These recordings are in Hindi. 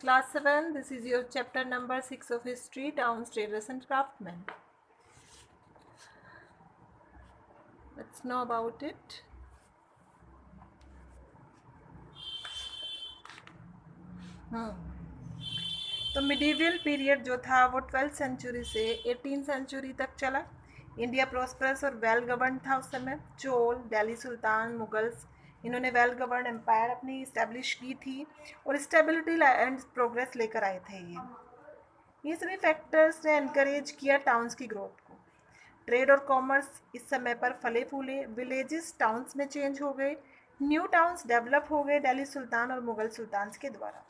Class 7, this is your chapter number 6 of history, towns, traders and craftsmen. Let's know about it. तो मिडीवियल पीरियड जो था वो 12th सेंचुरी से 18th सेंचुरी तक चला. इंडिया प्रॉस्परस और वेल गवर्न था उस समय. चोल, दिल्ली सुल्तान, मुगल्स, इन्होंने वेल गवर्न एम्पायर अपनी इस्टेब्लिश की थी और स्टेबिलिटी एंड प्रोग्रेस लेकर आए थे. ये सभी फैक्टर्स ने एनकरेज किया टाउन्स की ग्रोथ को. ट्रेड और कॉमर्स इस समय पर फले फूले. विलेजेस टाउन्स में चेंज हो गए. न्यू टाउन्स डेवलप हो गए दिल्ली सुल्तान और मुगल सुल्तान के द्वारा.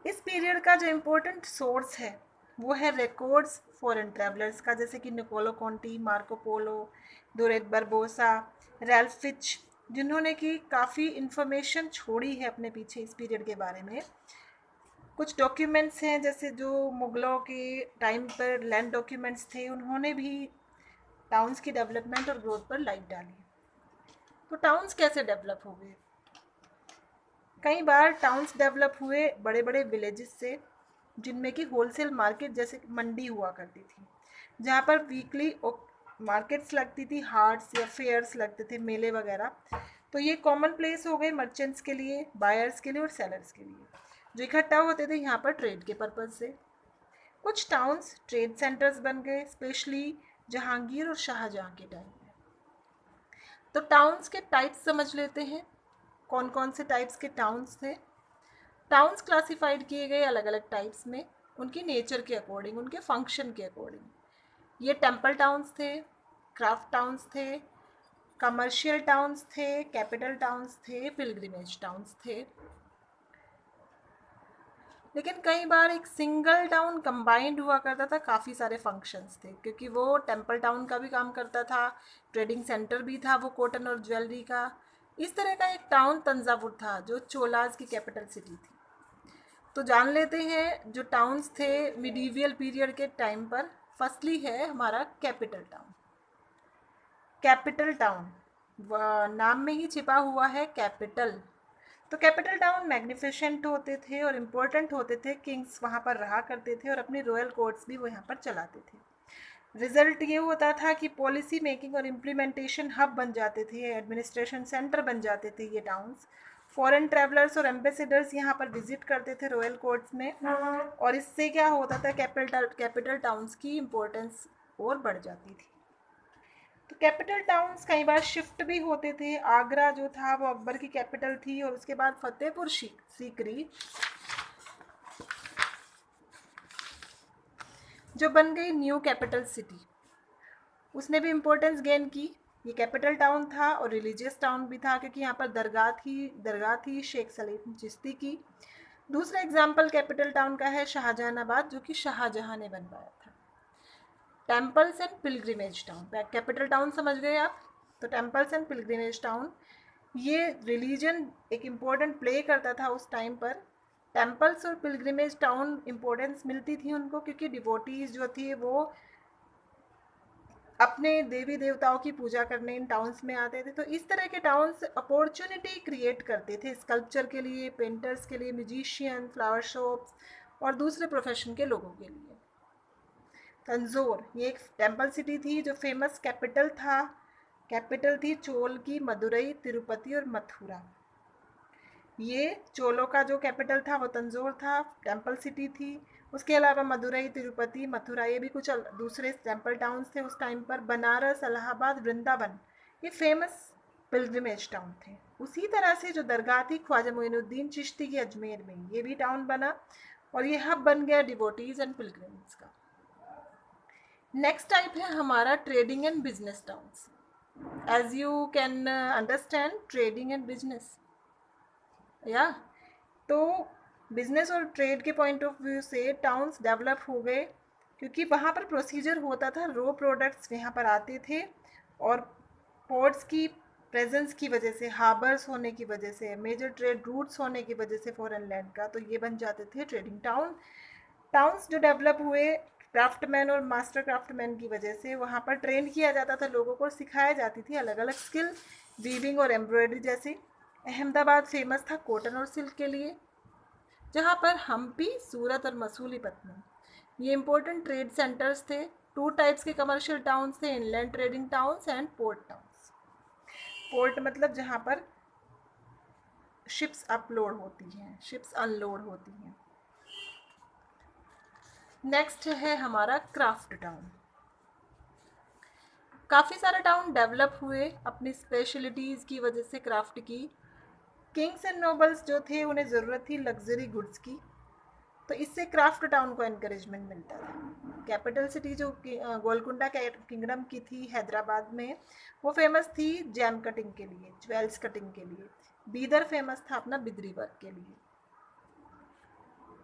इस पीरियड का जो इम्पोर्टेंट सोर्स है वो है रिकॉर्ड्स फॉरेन ट्रैवलर्स का, जैसे कि Niccolo Conti, Marco Polo, Duarte Barbosa, Ralph Fitch, जिन्होंने कि काफ़ी इन्फॉर्मेशन छोड़ी है अपने पीछे इस पीरियड के बारे में. कुछ डॉक्यूमेंट्स हैं जैसे जो मुगलों के टाइम पर लैंड डॉक्यूमेंट्स थे, उन्होंने भी टाउन्स की डेवलपमेंट और ग्रोथ पर लाइट डाली. तो टाउन्स कैसे डेवलप हो गए? कई बार टाउन्स डेवलप हुए बड़े बड़े विलेजेस से, जिनमें कि होलसेल मार्केट जैसे मंडी हुआ करती थी, जहाँ पर वीकली मार्केट्स लगती थी, हार्ट्स या फेयर्स लगते थे, मेले वगैरह. तो ये कॉमन प्लेस हो गए मर्चेंट्स के लिए, बायर्स के लिए और सेलर्स के लिए, जो इकट्ठा होते थे यहाँ पर ट्रेड के पर्पज़ से. कुछ टाउन्स ट्रेड सेंटर्स बन गए, स्पेशली जहांगीर और शाहजहाँ के टाइम में. तो टाउन्स के टाइप्स समझ लेते हैं. कौन कौन से टाइप्स के टाउन्स थे? टाउन्स क्लासिफाइड किए गए अलग अलग टाइप्स में, उनकी नेचर के अकॉर्डिंग, उनके फंक्शन के अकॉर्डिंग. ये टेम्पल टाउन्स थे, क्राफ्ट टाउन्स थे, कमर्शियल टाउन्स थे, कैपिटल टाउन्स थे, पिलग्रिमेज टाउन्स थे. लेकिन कई बार एक सिंगल टाउन कंबाइंड हुआ करता था, काफ़ी सारे फंक्शंस थे, क्योंकि वो टेम्पल टाउन का भी काम करता था, ट्रेडिंग सेंटर भी था वो कॉटन और ज्वेलरी का. इस तरह का एक टाउन तंजावुर था, जो चोलाज की कैपिटल सिटी थी. तो जान लेते हैं जो टाउन्स थे मिडीवियल पीरियड के टाइम पर. फर्स्टली है हमारा कैपिटल टाउन. कैपिटल टाउन नाम में ही छिपा हुआ है कैपिटल. तो कैपिटल टाउन मैग्निफिसेंट होते थे और इम्पोर्टेंट होते थे. किंग्स वहाँ पर रहा करते थे और अपनी रॉयल कोर्ट्स भी वो यहाँ पर चलाते थे. रिजल्ट ये होता था कि पॉलिसी मेकिंग और इम्प्लीमेंटेशन हब बन जाते थे, एडमिनिस्ट्रेशन सेंटर बन जाते थे ये टाउन्स. फॉरेन ट्रैवलर्स और एम्बेसडर्स यहाँ पर विजिट करते थे रॉयल कोर्ट्स में, और इससे क्या होता था, कैपिटल टाउन्स की इम्पोर्टेंस और बढ़ जाती थी. तो कैपिटल टाउन्स कई बार शिफ्ट भी होते थे. आगरा जो था वो अकबर की कैपिटल थी, और उसके बाद फतेहपुर सीकरी जो बन गई न्यू कैपिटल सिटी, उसने भी इम्पोर्टेंस गेन की. ये कैपिटल टाउन था और रिलीजियस टाउन भी था, क्योंकि यहाँ पर दरगाह थी शेख सलीम चिश्ती की. दूसरा एग्जाम्पल कैपिटल टाउन का है शाहजहानाबाद, जो कि शाहजहाँ ने बनवाया था. Temples and pilgrimage town, capital town समझ गए आप. तो टेम्पल्स एंड पिलग्रिमेज टाउन, ये रिलीजन एक इम्पोर्टेंट प्ले करता था उस टाइम पर. टेम्पल्स और पिलग्रिमेज टाउन इम्पोर्टेंस मिलती थी उनको, क्योंकि डिवोटीज जो थे वो अपने देवी देवताओं की पूजा करने इन टाउन्स में आते थे. तो इस तरह के टाउन्स अपॉर्चुनिटी क्रिएट करते थे स्कल्पचर के लिए, पेंटर्स के लिए, म्यूजिशियन, फ्लावर शॉप्स और दूसरे प्रोफेशन के लोगों के लिए. तंजौर ये एक टेम्पल सिटी थी जो फेमस कैपिटल थी चोल की. मदुरई, तिरुपति और मथुरा, ये चोलों का जो कैपिटल था वो तंजौर था, टेम्पल सिटी थी. उसके अलावा मदुरई, तिरुपति, मथुरा, ये भी कुछ दूसरे टेम्पल टाउन्स थे उस टाइम पर. बनारस, इलाहाबाद, वृंदावन, ये फेमस पिलग्रिमेज टाउन थे. उसी तरह से जो दरगाह थी ख्वाजा मोइनुद्दीन चिश्ती की अजमेर में, ये भी टाउन बना और ये हब बन गया डिवोटीज एंड पिलग्रिम्स का. नेक्स्ट टाइप है हमारा trading and business towns. As you can understand, trading and business, या तो बिजनेस और ट्रेड के पॉइंट ऑफ व्यू से टाउन्स डेवलप हो गए, क्योंकि वहाँ पर प्रोसीजर होता था, रॉ प्रोडक्ट्स यहाँ पर आते थे, और पोर्ट्स की प्रेजेंस की वजह से, हार्बर्स होने की वजह से, मेजर ट्रेड रूट्स होने की वजह से फॉरेन लैंड का, तो ये बन जाते थे ट्रेडिंग टाउन. टाउन्स जो डेवलप हुए क्राफ्टमैन और मास्टर क्राफ्टमैन की वजह से, वहाँ पर ट्रेन किया जाता था लोगों को, सिखाई जाती थी अलग अलग स्किल, वीविंग और एम्ब्रॉयडरी जैसी. अहमदाबाद फेमस था कॉटन और सिल्क के लिए. जहाँ पर हम्पी, सूरत और मसूलीपट्टनम ये इंपॉर्टेंट ट्रेड सेंटर्स थे। 2 टाइप्स के कमर्शियल टाउन्स थे, inland trading towns and port towns. Port मतलब जहाँ पर शिप्स अपलोड होती हैं, शिप्स अनलोड होती हैं। नेक्स्ट है हमारा क्राफ्ट टाउन। काफ़ी सारे टाउन डेवलप हुए अपनी स्पेशलिटीज़ की वजह से क्राफ्ट की। किंग्स एंड नोबल्स जो थे उन्हें ज़रूरत थी लग्जरी गुड्स की, तो इससे क्राफ्ट टाउन को एनकरेजमेंट मिलता था। कैपिटल सिटी जो गोलकुंडा किंगडम की थी हैदराबाद में, वो फेमस थी जैम कटिंग के लिए, ज्वेल्स कटिंग के लिए। बीदर फेमस था अपना बिदरी वर्क के लिए।